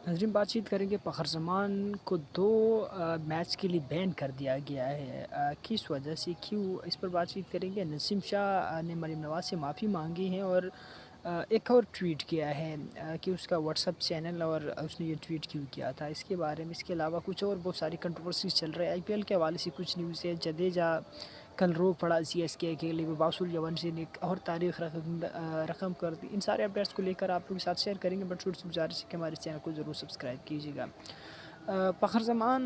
ناظرین، بات چیت کریں گے فخر زمان کو دو میچ کے لیے بین کر دیا گیا ہے، کس وجہ سے، کیوں، اس پر بات چیت کریں گے۔ نسیم شاہ نے مریم نواز سے معافی مانگی ہے اور ایک اور ٹویٹ کیا ہے کہ اس کا واٹس اپ چینل، اور اس نے یہ ٹویٹ کیوں کیا تھا اس کے بارے میں۔ اس کے علاوہ کچھ اور بہت ساری کنٹروورسیز چل رہے ہیں۔ آئی پی ایل کے حوالے سے کچھ نیوز ہے۔ جڈیجا کل روک پڑا سی ایس کے لیے، باسل یونسی نے ایک اور تاریخ رقم کر دی۔ ان سارے اپڈیٹس کو لے کر آپ لوگوں کے ساتھ شیئر کریں گے، بٹ چھوٹی سی گزارش ہے کہ ہمارے چینل کو ضرور سبسکرائب کیجیے گا۔ فخر زمان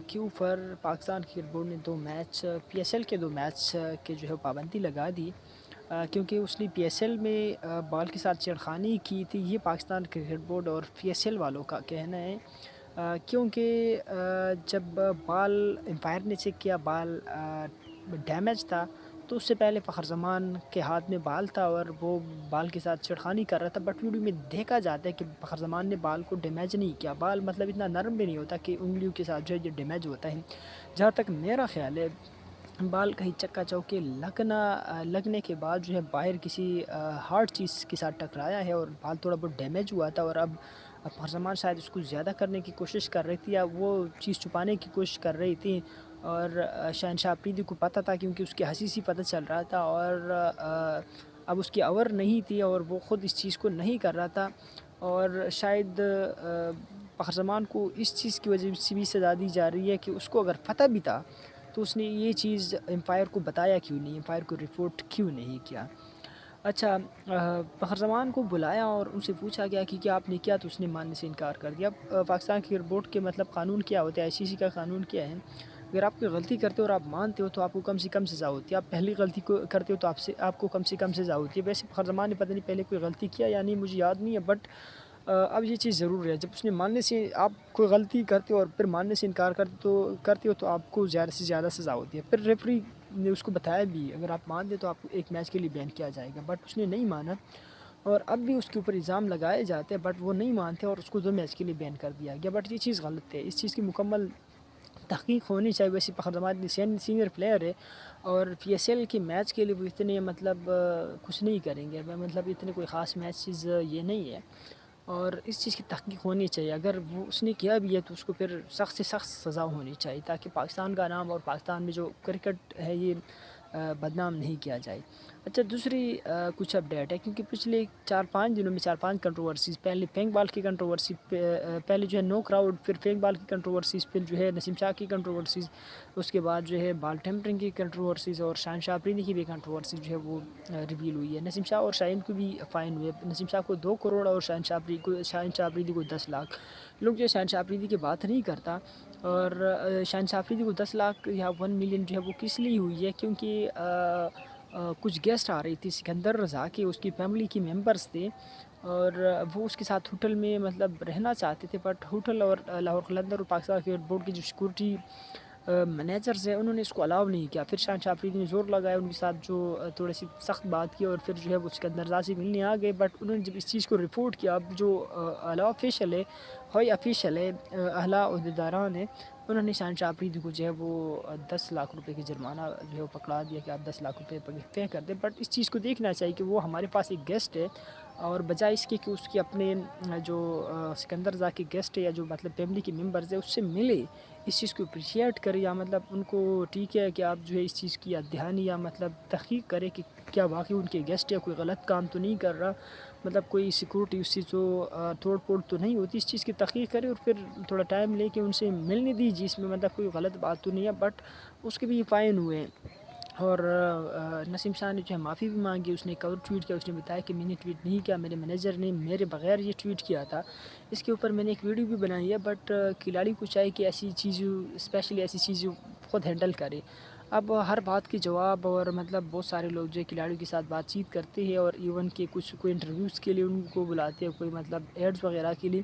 کے اوپر پاکستان کرکٹ بورڈ نے پی ایس ایل کے دو میچ کے جو ہے پابندی لگا دی، کیونکہ اس نے پی ایس ایل میں بال کے ساتھ چھیڑخانی کی تھی۔ یہ پاکستان کرکٹ بورڈ اور پی ایس ایل والوں کا کہنا ہے، کیونکہ جب بال امپائر نے چیک کیا، بال ڈیمیج تھا، تو اس سے پہلے فخر زمان کے ہاتھ میں بال تھا اور وہ بال کے ساتھ چھڑخانی کر رہا تھا، بٹ ویڈیو میں دیکھا جاتا ہے کہ فخر زمان نے بال کو ڈیمیج نہیں کیا۔ بال مطلب اتنا نرم بھی نہیں ہوتا کہ انگلیوں کے ساتھ جو ہے یہ ڈیمیج ہوتا ہے۔ جہاں تک میرا خیال ہے، بال کہیں چکا چوکے لگنے کے بعد جو ہے باہر کسی ہارڈ چیز کے ساتھ ٹکرایا ہے اور بال تھوڑا بہت ڈیمیج ہوا تھا، اور اب فخر زمان شاید اس کو زیادہ کرنے کی کوشش کر رہی تھی یا وہ چیز چھپانے کی کوشش کر رہی تھی، اور شہنشاہ آفریدی کو پتہ تھا کیونکہ اس کی ہنسی سے پتہ چل رہا تھا، اور اب اس کی اور نہیں تھی اور وہ خود اس چیز کو نہیں کر رہا تھا، اور شاید فخر زمان کو اس چیز کی وجہ سے بھی سزا دی جا رہی ہے کہ اس کو اگر پتہ بھی تھا تو اس نے یہ چیز امپائر کو بتایا کیوں نہیں، امپائر کو رپورٹ کیوں نہیں کیا۔ اچھا، فخر زمان کو بلایا اور ان سے پوچھا گیا کہ کیا آپ نے کیا، تو اس نے ماننے سے انکار کر دیا۔ پاکستان کرکٹ بورڈ کے مطلب قانون کیا ہوتا ہے، آئی سی سی کا قانون کیا ہے، اگر آپ کوئی غلطی کرتے ہو اور آپ مانتے ہو تو آپ کو کم سے کم سزا ہوتی ہے، آپ پہلی غلطی کو کرتے ہو تو آپ کو کم سے کم سزا ہوتی ہے۔ ویسے فخر زمان نے پتہ نہیں پہلے کوئی غلطی کیا یا نہیں، مجھے یاد نہیں ہے، بٹ اب یہ چیز ضرور ہے، جب اس نے ماننے سے، آپ کوئی غلطی کرتے ہو اور پھر ماننے سے انکار کرتے ہو تو آپ کو زیادہ سے زیادہ سزا ہوتی ہے۔ پھر ریفری نے اس کو بتایا بھی اگر آپ مان دیں تو آپ کو ایک میچ کے لیے بین کیا جائے گا، بٹ اس نے نہیں مانا، اور اب بھی اس کے اوپر الزام لگائے جاتے ہیں، بٹ وہ نہیں مانتے اور اس کو 2 میچ کے لیے بین کر دیا گیا، بٹ یہ چیز غلط ہے۔ اس چیز کی مکمل تحقیق ہونی چاہیے۔ ویسے فخر زمان سینئر پلیئر ہے اور پی ایس ایل کے میچ کے لیے وہ اتنے مطلب کچھ نہیں کریں گے، مطلب اتنے کوئی خاص میچز یہ نہیں ہے، اور اس چیز کی تحقیق ہونی چاہیے۔ اگر وہ اس نے کیا بھی ہے تو اس کو پھر سخت سے سخت سزا ہونی چاہیے، تاکہ پاکستان کا نام اور پاکستان میں جو کرکٹ ہے یہ بدنام نہیں کیا جائے۔ اچھا، دوسری کچھ اپڈیٹ ہے، کیونکہ پچھلے 4-5 دنوں میں 4-5 کنٹروورسیز، پہلے پینک بال کی کنٹروورسی، پہلے جو ہے نو کراؤڈ، پھر پینک بال کی کنٹروورسیز، پھر جو ہے نسیم شاہ کی کنٹروورسیز، اس کے بعد جو ہے بال ٹیمپرنگ کی کنٹروورسیز، اور شہنشاہ آفریدی کی بھی کنٹروورسی جو ہے وہ ریویل ہوئی ہے۔ نسیم شاہ اور شاہین کو بھی فائن ہوئے، نسیم شاہ کو 2 کروڑ اور شہنشاہ آفریدی کو 10 لاکھ۔ لوگ جو ہے شہنشاہ آفریدی کی بات نہیں کرتا، اور شہنشاہ آفریدی کو 10 لاکھ یا 1 ملین جو ہے وہ کس لیے ہوئی ہے، کیونکہ کچھ گیسٹ آ رہی تھی، سکندر رضا کے، اس کی فیملی کی ممبرس تھے، اور وہ اس کے ساتھ ہوٹل میں مطلب رہنا چاہتے تھے، بٹ ہوٹل اور لاہور قلندر اور پاکستان کرکٹ بورڈ کی جو سیکورٹی مینیجرز ہیں انہوں نے اس کو الاؤ نہیں کیا۔ پھر شہنشاہ آفریدی نے زور لگایا ان کے ساتھ، جو تھوڑی سی سخت بات کی، اور پھر جو ہے وہ سکندر رضا سے ملنے آ گئے، بٹ انہوں نے جب اس چیز کو رپورٹ کیا، اب جو اعلیٰ آفیشل ہے، ہائی آفیشل ہے، اعلیٰ عہدیداران ہیں، انہوں نے شہنشاہ آفریدی کو جو ہے وہ 10 لاکھ روپے کی جرمانہ جو ہے وہ پکڑا دیا کہ آپ 10 لاکھ روپے پے کر دیں۔ بٹ اس چیز کو دیکھنا چاہیے کہ وہ ہمارے پاس ایک گیسٹ ہے، اور بجائے اس کے کہ اس کے اپنے جو سکندر رضا کے گیسٹ ہے یا جو مطلب فیملی کے ممبرز ہیں اس سے ملے، اس چیز کو اپریشیٹ کرے، یا مطلب ان کو ٹھیک ہے کہ آپ جو ہے اس چیز کی دھیان یا مطلب تحقیق کرے کہ کیا واقعی ان کے گیسٹ ہے، کوئی غلط کام تو نہیں کر رہا، مطلب کوئی سیکورٹی اس چیز کو توڑ پھوڑ تو نہیں ہوتی، اس چیز کی تحقیق کرے، اور پھر تھوڑا ٹائم لے کے ان سے ملنے دیجیے، اس میں مطلب کوئی غلط بات تو نہیں ہے، بٹ اس کے بھی فائن ہوئے ہیں۔ اور نسیم شاہ نے جو ہے معافی بھی مانگی، اس نے ایک اور ٹویٹ کیا، اس نے بتایا کہ میں نے ٹویٹ نہیں کیا، میرے مینیجر نے میرے بغیر یہ ٹویٹ کیا تھا، اس کے اوپر میں نے ایک ویڈیو بھی بنائی ہے، بٹ کھلاڑی کو چاہیے کہ ایسی چیزوں، اسپیشلی ایسی چیزوں خود ہینڈل کرے۔ اب ہر بات کے جواب، اور مطلب بہت سارے لوگ جو ہے کھلاڑیوں کے ساتھ بات چیت کرتے ہیں، اور ایون کہ کوئی انٹرویوز کے لیے ان کو بلاتے ہیں، کوئی مطلب ایڈز وغیرہ کے لیے،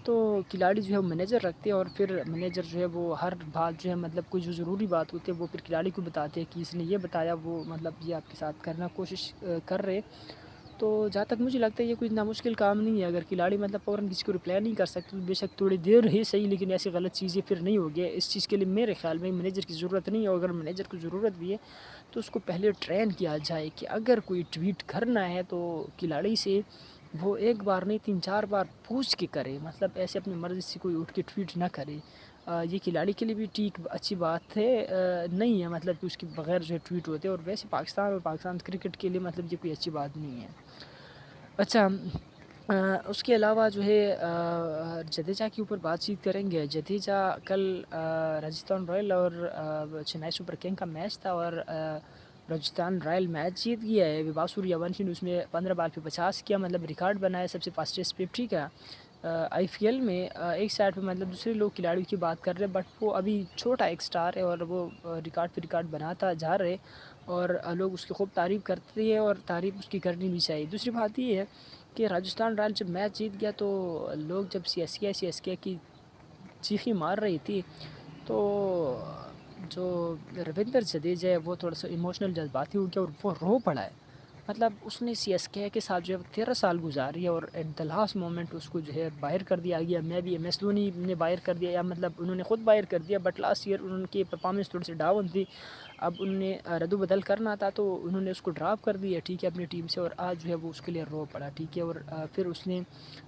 تو کھلاڑی جو ہے وہ مینیجر رکھتے ہیں، اور پھر مینیجر جو ہے وہ ہر بات جو ہے مطلب کوئی جو ضروری بات ہوتی ہے وہ پھر کھلاڑی کو بتاتے ہیں کہ اس نے یہ بتایا، وہ مطلب یہ آپ کے ساتھ کرنا کوشش کر رہے۔ تو جہاں تک مجھے لگتا ہے یہ کوئی اتنا مشکل کام نہیں ہے، اگر کھلاڑی مطلب فوراً کسی کو رپلائی نہیں کر سکتے تو بے شک تھوڑی دیر ہی صحیح، لیکن ایسی غلط چیزیں پھر نہیں ہوگی، اس چیز کے لیے میرے خیال میں مینیجر کی ضرورت نہیں ہے، اور اگر مینیجر کو ضرورت بھی ہے تو اس کو پہلے ٹرین کیا جائے کہ اگر کوئی ٹویٹ کرنا ہے تو کھلاڑی سے وہ ایک بار نہیں 3-4 بار پوچھ کے کرے، مطلب ایسے اپنی مرضی سے کوئی اٹھ کے ٹویٹ نہ کرے۔ یہ کھلاڑی کے لیے بھی ٹھیک اچھی بات ہے نہیں ہے، مطلب کہ اس کے بغیر جو ہے ٹویٹ ہوتے ہیں، اور ویسے پاکستان اور پاکستان کرکٹ کے لیے مطلب یہ کوئی اچھی بات نہیں ہے۔ اچھا، اس کے علاوہ جو ہے جڈیجہ کے اوپر بات چیت کریں گے۔ جڈیجہ کل راجستھان رائل اور چنئی سپر کنگ کا میچ تھا، اور راجستھان رائل میچ جیت گیا ہے۔ وبھا سوریہ ونشی نے اس میں 15 بال پہ 50 کیا، مطلب ریکارڈ بنایا سب سے فاسٹسٹ 50 کا آئی پی ایل میں۔ ایک سائڈ پہ مطلب دوسرے لوگ کھلاڑیوں کی بات کر رہے ہیں، بٹ وہ ابھی چھوٹا ایک سٹار ہے، اور وہ ریکارڈ پہ ریکارڈ بناتا جا رہے، اور لوگ اس کی خوب تعریف کرتے ہیں، اور تعریف اس کی کرنی بھی چاہیے۔ دوسری بات یہ ہے کہ راجستھان رائل جب میچ جیت گیا تو لوگ جب سی ایس کے کی چیخی مار رہی تھی، تو جو رویندر جڈیجا ہے وہ تھوڑا سا ایموشنل جذباتی ہو گیا، اور وہ رو پڑا ہے۔ مطلب اس نے سی ایس کے ساتھ جو ہے 13 سال گزاری ہے، اور ایٹ دا لاسٹ مومنٹ اس کو جو ہے باہر کر دیا گیا۔ میں بھی ایم ایس دھونی نے باہر کر دیا، یا مطلب انہوں نے خود باہر کر دیا، بٹ لاسٹ ایئر انہوں کی پرفارمنس تھوڑی سی ڈاؤن تھی۔ اب انہوں نے رد و بدل کرنا تھا، تو انہوں نے اس کو ڈراپ کر دیا ٹھیک ہے اپنی ٹیم سے، اور آج جو ہے وہ اس کے لیے رو پڑا ٹھیک ہے۔ اور پھر اس نے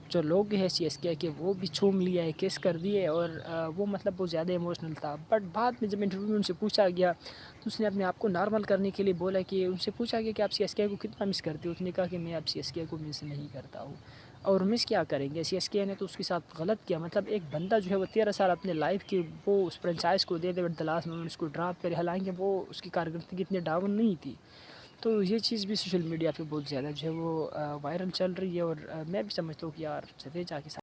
جو لوگ ہیں سی ایس کے وہ بھی چھوم لیا ہے، کیس کر دیے، اور وہ مطلب بہت زیادہ ایموشنل تھا۔ بٹ بعد میں جب انٹرویو میں ان سے پوچھا گیا تو اس نے اپنے آپ کو نارمل کرنے کے لیے بولا کہ ان سے پوچھا گیا کہ آپ سی ایس کے کو کتنا مس کرتے ہو، اس نے کہا کہ میں اب سی ایس کے کو مس نہیں کرتا ہوں۔ اور مس کیا کریں گے، سی ایس کے نے تو اس کے ساتھ غلط کیا۔ مطلب ایک بندہ جو ہے وہ 13 سال اپنے لائف کے وہ اس فرنچائز کو دے دے، بٹ دلاس میں اس کو ڈراپ کرے، حالانکہ وہ اس کی کارکردگی اتنی ڈاؤن نہیں تھی۔ تو یہ چیز بھی سوشل میڈیا پہ بہت زیادہ جو ہے وہ وائرل چل رہی ہے، اور میں بھی سمجھتا ہوں کہ یار جڈیجہ کے ساتھ